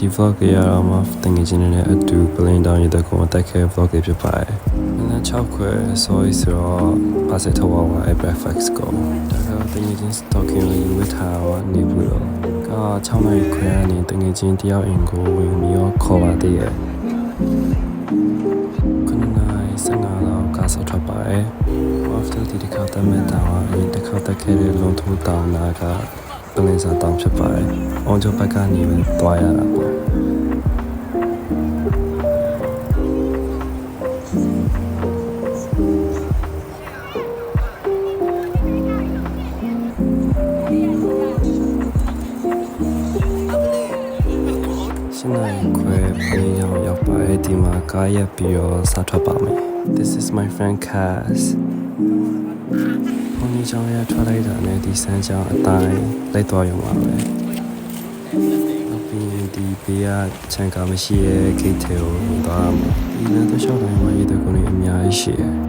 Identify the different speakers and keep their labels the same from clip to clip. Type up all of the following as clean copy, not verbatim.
Speaker 1: ဒီ vlog ရအောင်မှာတငယ်ချင်းတွေနဲ့အတူပလင်းတောင်ရတဲ့ကိုတက်ခဲ vlog ဖြစ်ပါတယ်။မနက်6ခွဲဆိုတော့ပါစထောဝါ breakfast ကိုဒါကတငယ်ချင်း stalking လေးဝတ်ထားတော့နေဘူးတော့က6နာရီခွဲကနေတငယ်ချင်းတယောက်အင်ကိုဝင်ပြီးတော့ခေါ်ပါသေးရဲ့။ခုနက15လောက်ကဆောက်ထွက်ပါတယ် after ဒီတစ်ခါတမဲ့တောင်အရင်တစ်ခါတက်ခဲ့တဲ့လုံထိုးတောင်နာကပလင်းစာတောင်ဖြစ်ပါတယ်။အောင်ကျော်ဘက်ကနေသွားရတာပေါ့။ရှင်နိုင်ခွဲပြင်ရောက်ပါတယ်ဒီမှာကားရက်ပြီးတော့စထွက်ပါမယ်။ This is my friend Cass ။ဘုန်းကြီးကျောင်းရထွက်လိုက်တာနဲ့ဒီစမ်းကျောင်းအတိုင်းလိုက်သွားရုံပါပဲ။နောက်ပြီးဒီဘေးကခြံကားမရှိရဲ့ဂိတ်ထဲကိုဝင်သွားမှာ။ဒီလမ်းတစ်လျှောက်တိုင်းမှာရတဲ့ကုန်းတွေအများကြီးရှိတယ်။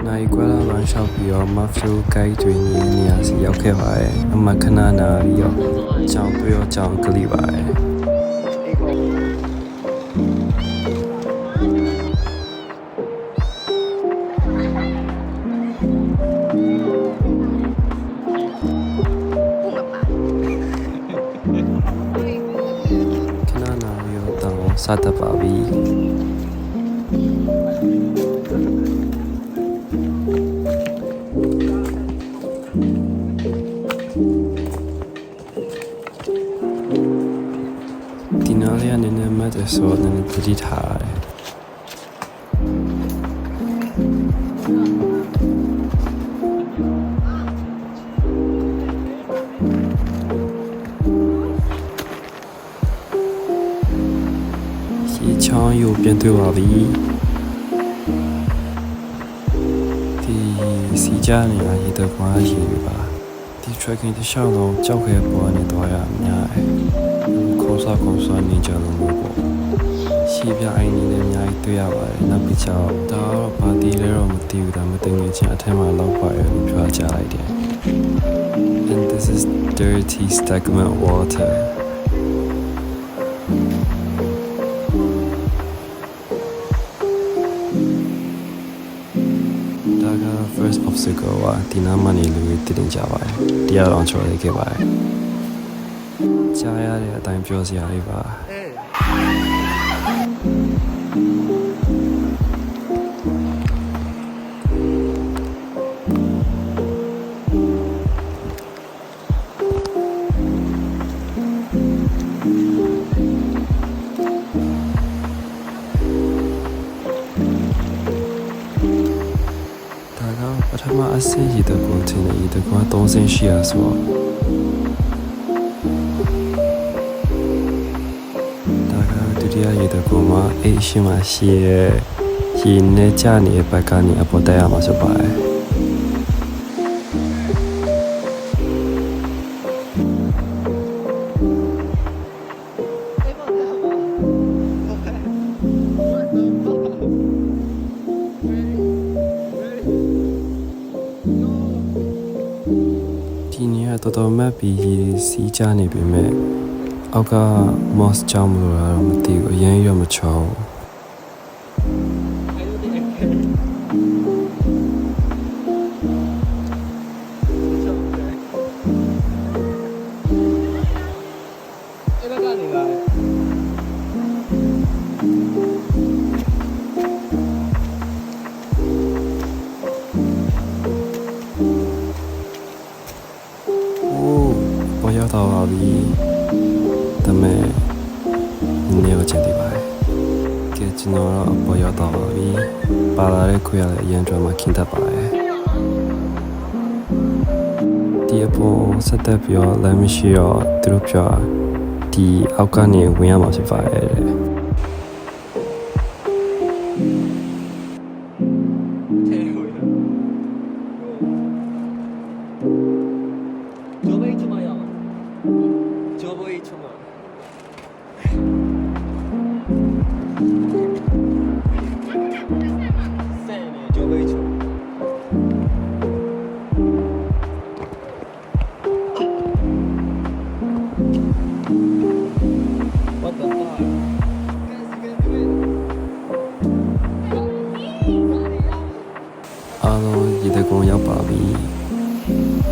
Speaker 1: နိုင်ကွာလာလမ်းလျှောက်ပြီးတော့မဖလိုဂိတ်တွေနေရာစီရောက်ခဲ့ပါတယ်။အမခဏနာပြီးတော့ကြောင်တွေ့ရောကြောင်ကလေးပါတယ်။ခဏနာပြီးတော့တောင်စတတ်ပါပြီ။ဒီနားလေးကနေနဲ့မတ်တဲ့ဆိုတော့လည်းတတိထားတယ်ရေချောင်းယူပြန်တွေ့ပါပြီဒီစီကြနေရရေတော့မှာရေပါဒီ trekking တစ်လျှောက်လုံးကြောက်ခဲပေါ်နေသွားရအများတယ်ခေါ်စားနေကြလို့ပေါ့ရှီပြအိုင်နေလည်းအများကြီးတွေ့ရပါတယ်နောက်ပြီးတော့ဒါတော့ဘာတီးလဲတော့မသိဘူးဒါမသိငယ်ချင်းအထက်မှာလောက်ပါရလို့ပြောကြလိုက်တယ် and this is dirty stagnant waterဒါက first obstacle ကဒီနားမှာနေလို့တည်တင်ကြပါတယ်တရားတော်ချော်လေးခဲ့ပါတယ်ကြားရတဲ့အတိုင်းပြောစရာလေးပါပထမအဆင့်ရတဲ့ကိုထင်တယ်ရတဲ့က3ဆင့်ရှိရဆိုဒါကဒုတိယရတဲ့ကိုမှာအရှိမရှိရဲ့ရေနဲ့ကြနေတဲ့ဘက်ကနေအပေါ်တက်ရမှာဆိုပါတယ်ဒီနေရာတော်တော်မတ်ပြီးစီးကြနေပြီမဲ့အောက်က moss ကြောင့်မလို့လားတော့မသိဘူးအရင်ရောမချောင်းပေါ်ရောက်တော့ပါပြီဒါပေမဲ့နေရာချင်တယ်ပါကဲကျွန်တော်တော့ပေါ်ရောက်တော့ပါပြီပါလာတဲ့ခွေရလည်းအရင်တော့မှခင်းတတ်ပါတယ်ဒီအပေါ်ဆက်တက်ပြီးတော့လမ်းမရှိတော့သူတို့ပြောဒီအောက်ကနေဝင်ရမှာဖြစ်ပါတယ်တဲ့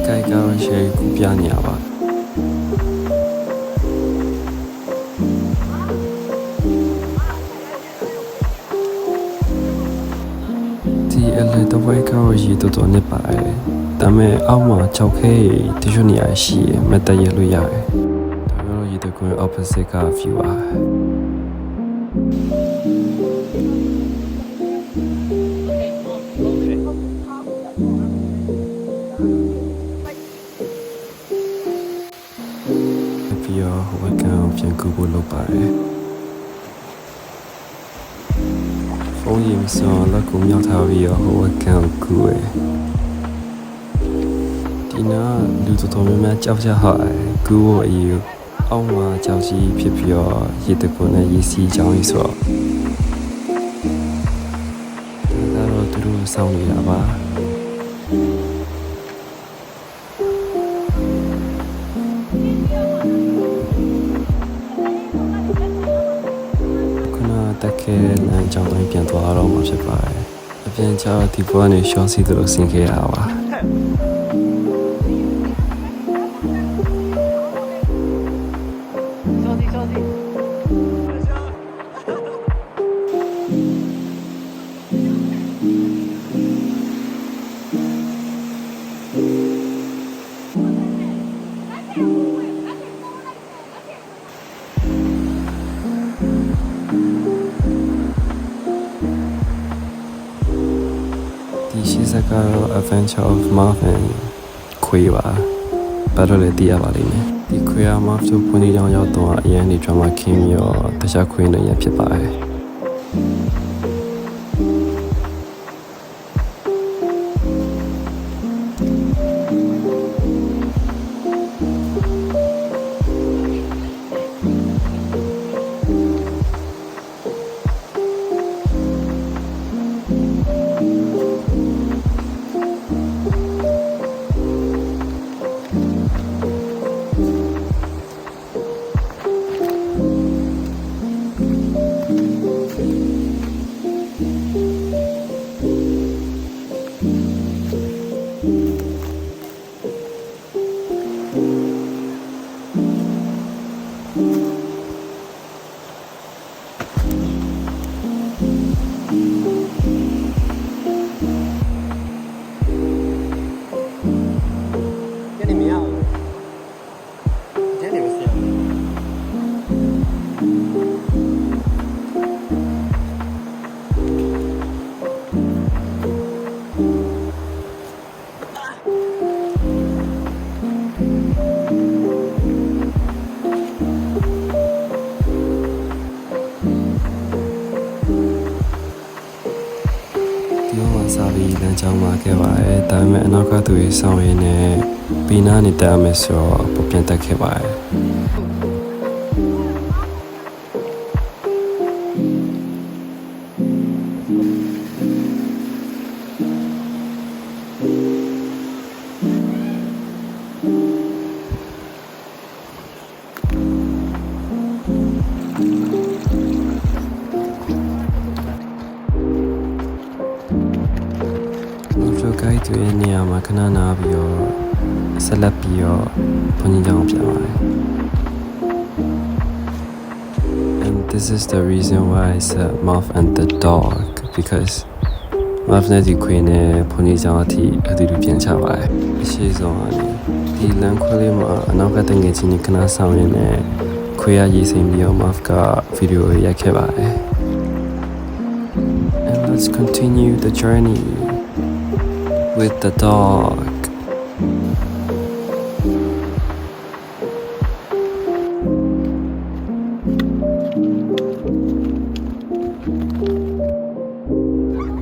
Speaker 1: Cái garage cũng bia nhà ba. Thì lại tao quay garage tao nếp bài. Ta mẹ ông mà cháu khi thì cho nhà xí mẹ ta yêu lui dài. Tao yêu tao cũng opposite cả phiêu à. Bây giờ họ càng phiền cứ buồn lâu bài. Phong yếm xong là cũng nhau thao bây giờ họ càng cứ ấy. Thì nó lưu tụi tôi mới cháu cho họ cứ vô yêu. Ông mà cháu chỉ phía phía hiện tại của này xí cháu ý số. Đã rồi tôi đúng sau này là ba. Tại cái này trong tôi biến hóa rồi mà sẽ phải biến cho thì bữa nay sáng sớm tôi xin cái áo à. She's like a adventure of Marvin Queewa. Better le dia ba li me. Di Queewa Marv to puni jang yao tong a yan ni drama king yo ta sha Queen ne yan phit ba ai. Sabi dan jauh makan baik, tapi anak tu isau ini bina ni tak mesra, bukan tak kebaik. Cái tuổi này mà cái nào bây giờ sẽ là bây giờ phong nhang phải không? And this is the reason why I said Marv and the dog because Marv này thì quên này phong nhang thì ở đây biến chả vậy. Chỉ rằng đi làm khoa lý mà nó cái tiếng cái gì cái nào sao này quên gì xem bây giờ Marv cái video ya cái vậy. And let's continue the journey with the dog.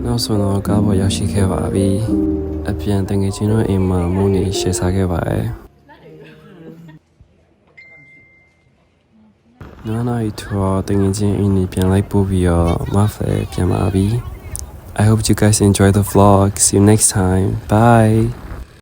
Speaker 1: Now so nó cá bò yaxi cái vả bi, ở bên tên cái chuyện nó em mà muốn đi xe xa cái vả. Nó nói thua tên cái chuyện em đi bên lại bù bìa mà phải bên mà bi. I hope you guys enjoy the vlog. See you next time. Bye.